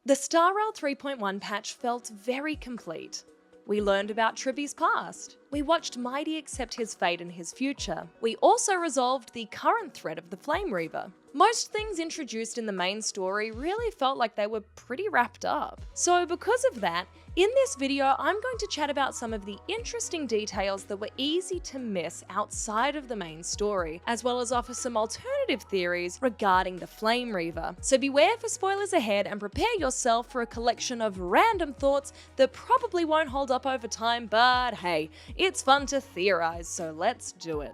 The StarRail 3.1 patch felt very complete. We learned about Tribby's past. We watched Mighty accept his fate and his future. We also resolved the current threat of the Flame Reaver. Most things introduced in the main story really felt like they were pretty wrapped up. So because of that, in this video I'm going to chat about some of the interesting details that were easy to miss outside of the main story, as well as offer some alternative theories regarding the Flame Reaver. So beware for spoilers ahead and prepare yourself for a collection of random thoughts that probably won't hold up over time, but hey, it's fun to theorize, so let's do it.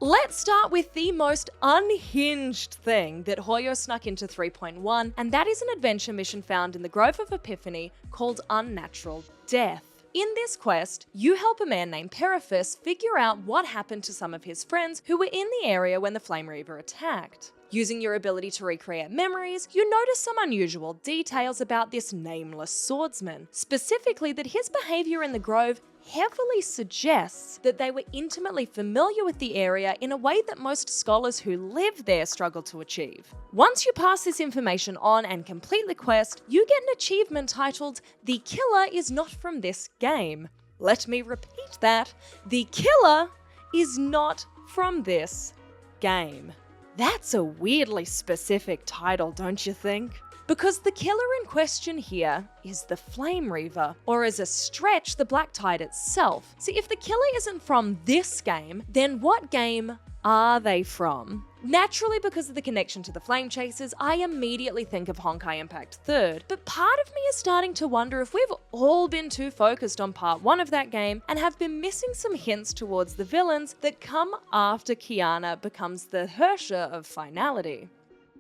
Let's start with the most unhinged thing that Hoyo snuck into 3.1, and that is an adventure mission found in the Grove of Epiphany called Unnatural Death. In this quest, you help a man named Periphas figure out what happened to some of his friends who were in the area when the Flame Reaver attacked. Using your ability to recreate memories, you notice some unusual details about this nameless swordsman, specifically that his behavior in the Grove heavily suggests that they were intimately familiar with the area in a way that most scholars who live there struggle to achieve. Once you pass this information on and complete the quest, you get an achievement titled "The Killer is not from this game." Let me repeat that. The killer is not from this game. That's a weirdly specific title, don't you think? Because the killer in question here is the Flame Reaver, or as a stretch, the Black Tide itself. So if the killer isn't from this game, then what game are they from? Naturally, because of the connection to the Flame Chasers, I immediately think of Honkai Impact 3rd, but part of me is starting to wonder if we've all been too focused on part 1 of that game and have been missing some hints towards the villains that come after Kiana becomes the Hersher of finality.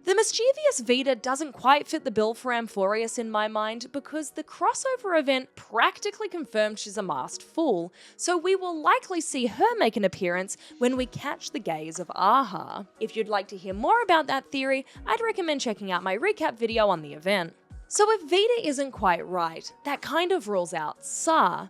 The mischievous Vita doesn't quite fit the bill for Amphorius in my mind because the crossover event practically confirmed she's a masked fool, so we will likely see her make an appearance when we catch the gaze of Aha. If you'd like to hear more about that theory, I'd recommend checking out my recap video on the event. So if Vita isn't quite right, that kind of rules out Sa.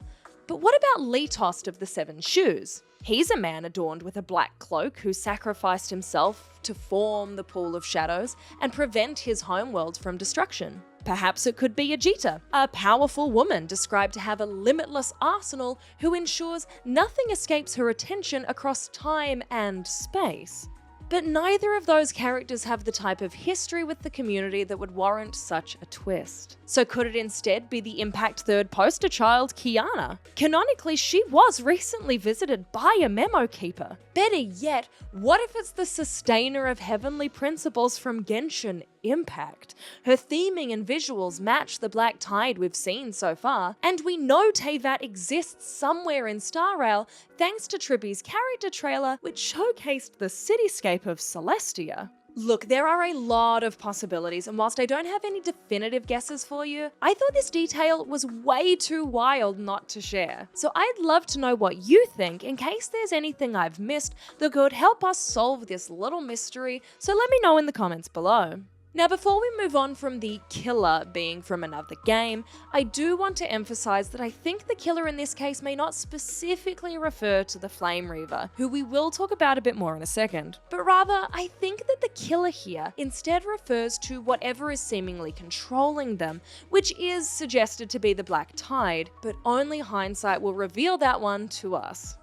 But what about Litost of the Seven Shoes? He's a man adorned with a black cloak who sacrificed himself to form the Pool of Shadows and prevent his homeworld from destruction. Perhaps it could be Ajita, a powerful woman described to have a limitless arsenal who ensures nothing escapes her attention across time and space. But neither of those characters have the type of history with the community that would warrant such a twist. So could it instead be the Impact 3rd poster child, Kiana? Canonically, she was recently visited by a Memo Keeper. Better yet, what if it's the sustainer of heavenly principles from Genshin Impact? Her theming and visuals match the Black Tide we've seen so far, and we know Teyvat exists somewhere in StarRail thanks to Tribby's character trailer, which showcased the cityscape of Celestia. Look, there are a lot of possibilities, and whilst I don't have any definitive guesses for you, I thought this detail was way too wild not to share. So I'd love to know what you think in case there's anything I've missed that could help us solve this little mystery, so let me know in the comments below. Now, before we move on from the killer being from another game, I do want to emphasize that I think the killer in this case may not specifically refer to the Flame Reaver, who we will talk about a bit more in a second, but rather I think that the killer here instead refers to whatever is seemingly controlling them, which is suggested to be the Black Tide, but only hindsight will reveal that one to us.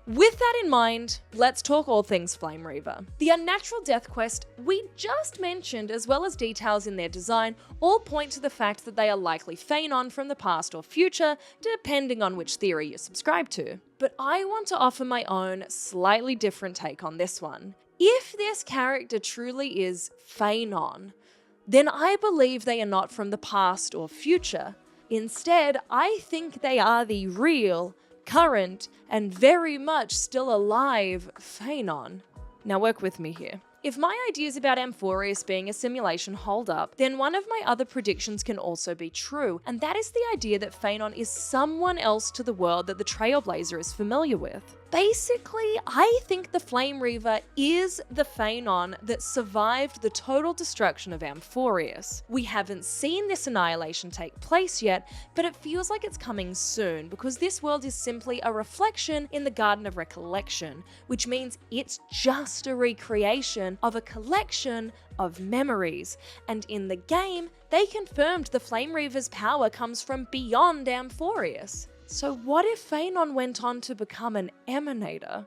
With that in mind, let's talk all things Flame Reaver. The Unnatural Death quest we just mentioned, as well as details in their design, all point to the fact that they are likely Phainon from the past or future, depending on which theory you subscribe to. But I want to offer my own, slightly different take on this one. If this character truly is Phainon, then I believe they are not from the past or future. Instead, I think they are the real, current, and very much still alive Phainon. Now work with me here. If my ideas about Amphorius being a simulation hold up, then one of my other predictions can also be true, and that is the idea that Phainon is someone else to the world that the Trailblazer is familiar with. Basically, I think the Flame Reaver is the Phainon that survived the total destruction of Amphorius. We haven't seen this annihilation take place yet, but it feels like it's coming soon because this world is simply a reflection in the Garden of Recollection, which means it's just a recreation of a collection of memories, and in the game, they confirmed the Flame Reaver's power comes from beyond Amphorius. So what if Phainon went on to become an emanator?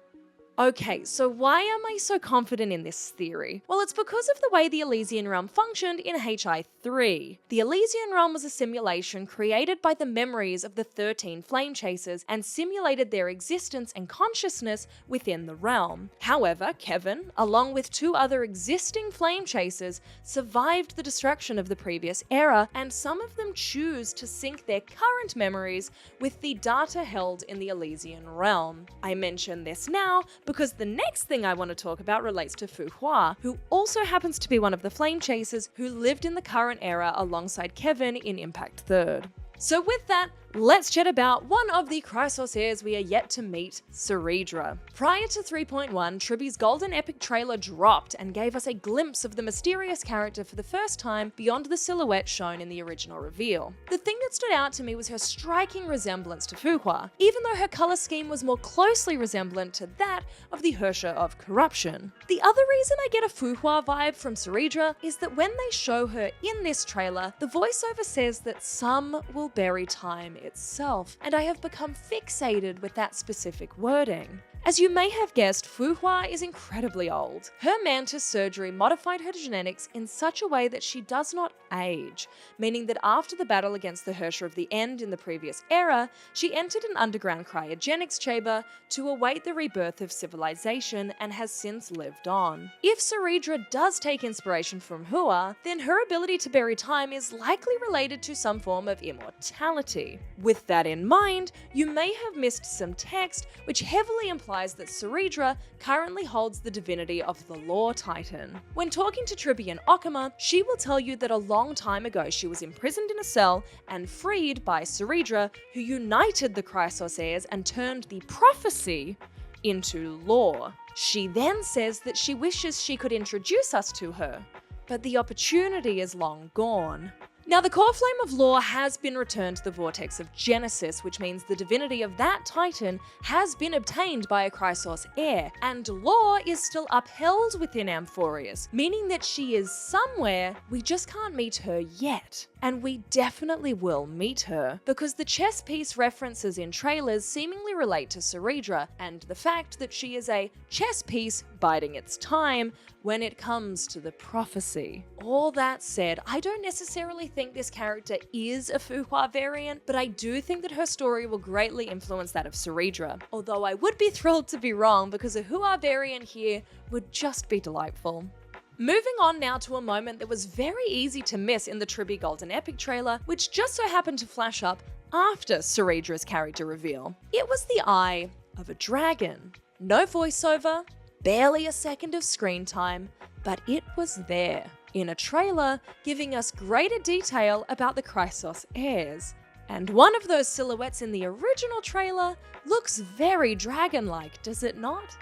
Okay, so why am I so confident in this theory? Well, it's because of the way the Elysian Realm functioned in HI3. The Elysian Realm was a simulation created by the memories of the 13 Flame Chasers and simulated their existence and consciousness within the realm. However, Kevin, along with 2 other existing Flame Chasers, survived the destruction of the previous era, and some of them choose to sync their current memories with the data held in the Elysian Realm. I mention this now because the next thing I want to talk about relates to Fu Hua, who also happens to be one of the Flame Chasers who lived in the current era alongside Kevin in Impact 3rd. So with that, let's chat about one of the Chrysos heirs we are yet to meet, Cerydra. Prior to 3.1, Triby's Golden Epic trailer dropped and gave us a glimpse of the mysterious character for the first time beyond the silhouette shown in the original reveal. The thing that stood out to me was her striking resemblance to Fu Hua, even though her color scheme was more closely resemblant to that of the Hersher of Corruption. The other reason I get a Fu Hua vibe from Cerydra is that when they show her in this trailer, the voiceover says that some will bury time itself, and I have become fixated with that specific wording. As you may have guessed, Fu Hua is incredibly old. Her mantis surgery modified her genetics in such a way that she does not age, meaning that after the battle against the Hersher of the End in the previous era, she entered an underground cryogenics chamber to await the rebirth of civilization and has since lived on. If Cerydra does take inspiration from Hua, then her ability to bury time is likely related to some form of immortality. With that in mind, you may have missed some text which heavily implies that Cerydra currently holds the divinity of the Law Titan. When talking to Triby and Okama, she will tell you that a long time ago she was imprisoned in a cell and freed by Cerydra, who united the Chrysos heirs and turned the prophecy into law. She then says that she wishes she could introduce us to her, but the opportunity is long gone. Now, the core flame of law has been returned to the vortex of Genesis, which means the divinity of that titan has been obtained by a Chrysos heir, and law is still upheld within Amphorius, meaning that she is somewhere, we just can't meet her yet. And we definitely will meet her, because the chess piece references in trailers seemingly relate to Cerydra, and the fact that she is a chess piece biding its time when it comes to the prophecy. All that said, I don't necessarily think this character is a Fu Hua variant, but I do think that her story will greatly influence that of Cerydra, although I would be thrilled to be wrong, because a Hua variant here would just be delightful. Moving on now to a moment that was very easy to miss in the Triby Golden Epic trailer, which just so happened to flash up after Cerydra's character reveal. It was the eye of a dragon. No voiceover, barely a second of screen time, but it was there in a trailer giving us greater detail about the Chrysos heirs. And one of those silhouettes in the original trailer looks very dragon-like, does it not?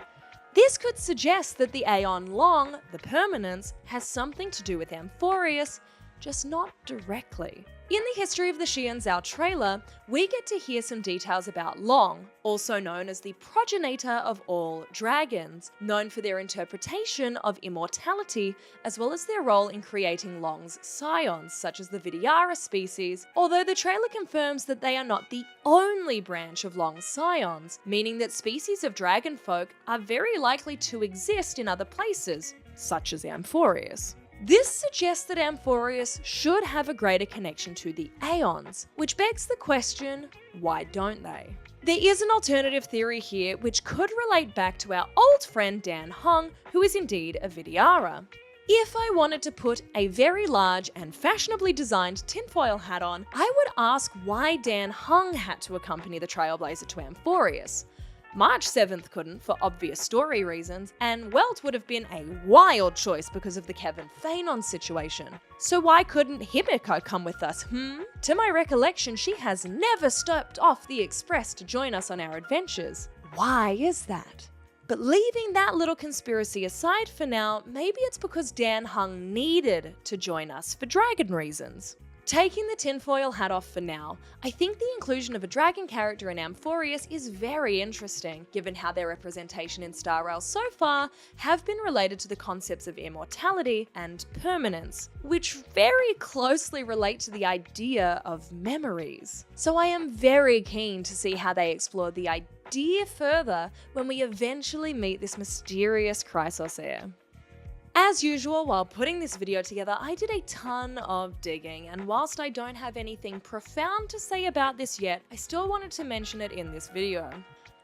This could suggest that the Aeon Long, the Permanence, has something to do with Amphorius, just not directly. In the History of the Xian Zhao trailer, we get to hear some details about Long, also known as the progenitor of all dragons, known for their interpretation of immortality, as well as their role in creating Long's scions, such as the Vidyara species, although the trailer confirms that they are not the only branch of Long's scions, meaning that species of dragonfolk are very likely to exist in other places, such as Amphorius. This suggests that Amphorius should have a greater connection to the Aeons, which begs the question, why don't they? There is an alternative theory here which could relate back to our old friend Dan Heng, who is indeed a Vidyara. If I wanted to put a very large and fashionably designed tinfoil hat on, I would ask why Dan Heng had to accompany the Trailblazer to Amphorius. March 7th couldn't for obvious story reasons, and Welt would have been a wild choice because of the Kevin Phainon situation. So why couldn't Himiko come with us, To my recollection, she has never stepped off the express to join us on our adventures. Why is that? But leaving that little conspiracy aside for now, maybe it's because Dan Heng needed to join us for dragon reasons. Taking the tinfoil hat off for now, I think the inclusion of a dragon character in Amphoreus is very interesting, given how their representation in Star Rail so far have been related to the concepts of immortality and permanence, which very closely relate to the idea of memories. So I am very keen to see how they explore the idea further when we eventually meet this mysterious Chrysos heir. As usual, while putting this video together, I did a ton of digging, and whilst I don't have anything profound to say about this yet, I still wanted to mention it in this video.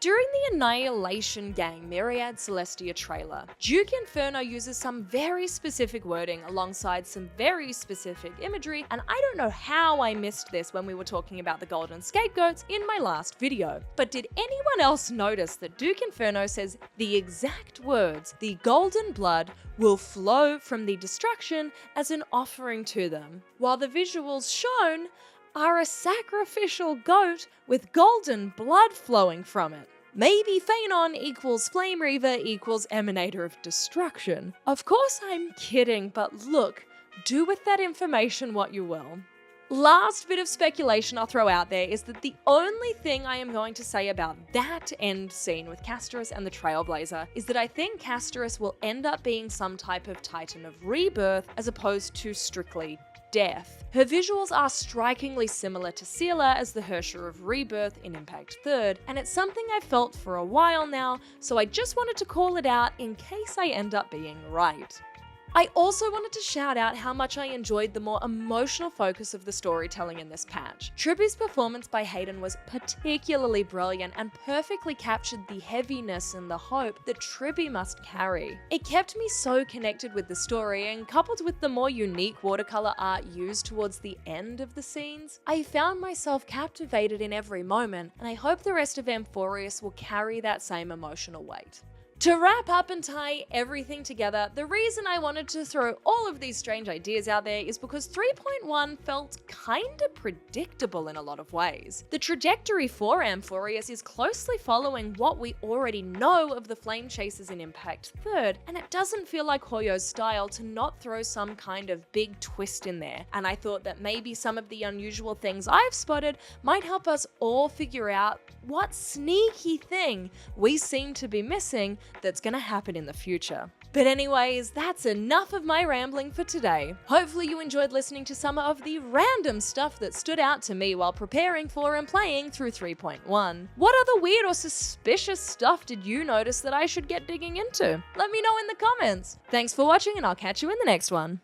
During the Annihilation Gang Myriad Celestia trailer, Duke Inferno uses some very specific wording alongside some very specific imagery, and I don't know how I missed this when we were talking about the Golden Scapegoats in my last video. But did anyone else notice that Duke Inferno says the exact words, "The golden blood will flow from the destruction as an offering to them," while the visuals shown are a sacrificial goat with golden blood flowing from it? Maybe Phainon equals Flame Reaver equals Emanator of Destruction. Of course I'm kidding, but look, do with that information what you will. Last bit of speculation I'll throw out there is that the only thing I am going to say about that end scene with Castorus and the Trailblazer is that I think Castorus will end up being some type of Titan of Rebirth as opposed to strictly death. Her visuals are strikingly similar to Sealer as the Hersher of Rebirth in Impact 3rd, and it's something I've felt for a while now, so I just wanted to call it out in case I end up being right. I also wanted to shout out how much I enjoyed the more emotional focus of the storytelling in this patch. Triby's performance by Hayden was particularly brilliant and perfectly captured the heaviness and the hope that Triby must carry. It kept me so connected with the story, and coupled with the more unique watercolor art used towards the end of the scenes, I found myself captivated in every moment, and I hope the rest of Amphoreus will carry that same emotional weight. To wrap up and tie everything together, the reason I wanted to throw all of these strange ideas out there is because 3.1 felt kinda predictable in a lot of ways. The trajectory for Amphoreus is closely following what we already know of the Flame Chasers in Impact 3rd, and it doesn't feel like Hoyo's style to not throw some kind of big twist in there, and I thought that maybe some of the unusual things I've spotted might help us all figure out what sneaky thing we seem to be missing that's gonna happen in the future. But anyways, that's enough of my rambling for today. Hopefully you enjoyed listening to some of the random stuff that stood out to me while preparing for and playing through 3.1. What other weird or suspicious stuff did you notice that I should get digging into? Let me know in the comments. Thanks for watching, and I'll catch you in the next one.